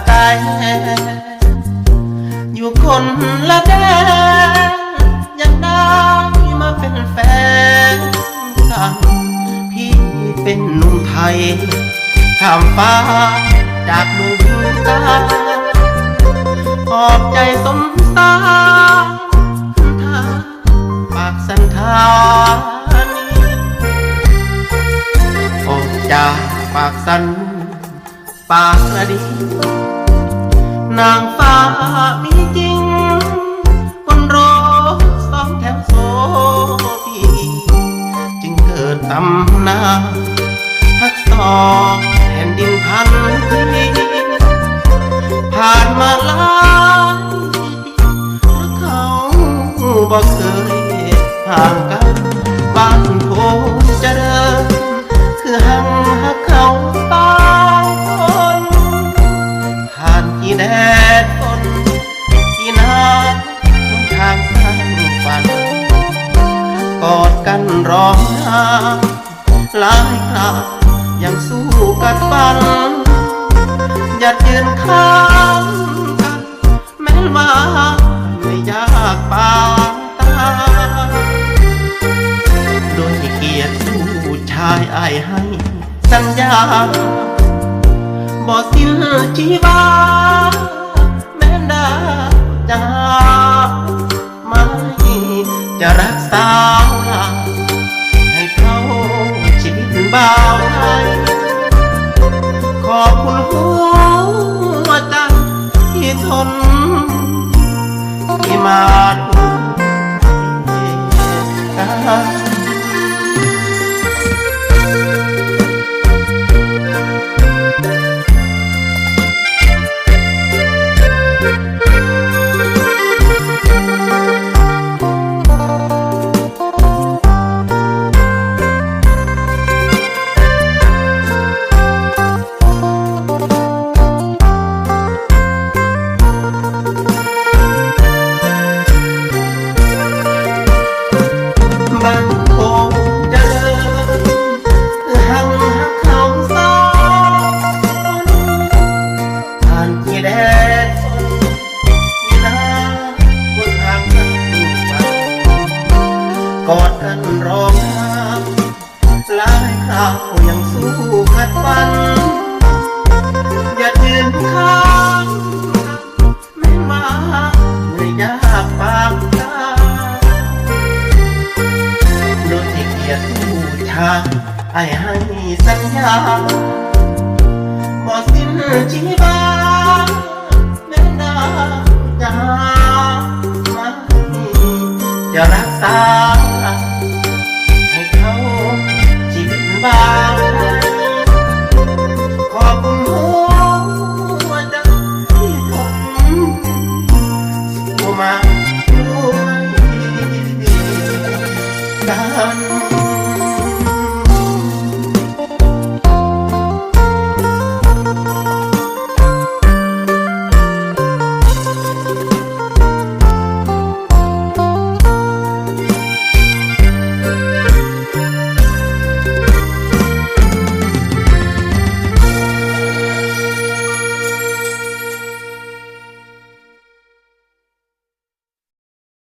สายแห่อยู่คนละแดนยังได้มาเป็นแฟนกันพี่เป็นหนุ่มไทยข้ามฟ้าจากเมืองกาฬขอบใจสมสารทาปากสันธานีออกจากปากสันปากดีนางฟ้ามีจริงคนรอสองแถวโซพีจึงเกิดตำนานฮักสองแผ่นดินพันทีผ่านมาหลายปีเขาบอกเคยห่างกันบ้านโพเจริญคือหังฮักเขาตายคนผ่านกี่แดดฝนกี่น้ำทางสร้างฝันกอดกันร้องไห้หลายครายังสู้กัดฟันหยัดยืนข้างกันแม้ว่าไม่ยากปางตาโดยเกียรติสู้ชายอ้ายให้สัญญาบ่สิ้นชีวาแม้ดาจะไม่จะรักษาให้เขาชีวิตบ่าวไทยขอบคุณหัวใจที่ทนที่มาดูกัน กอดกันร้องไห้หลายคราวยังสู้ขัดฟันอย่ายืนข้างแม้ว่าไม่ยากปากตาโดยที่เกียรติผู้ชายไอ้ให้สัญญาบ่สิ้นชีวาแม้นานจะหาไม่จะรักษาให้เขาชีวิตบ้างขอบคุณหัวใจที่ทนสู้มาด้วยกัน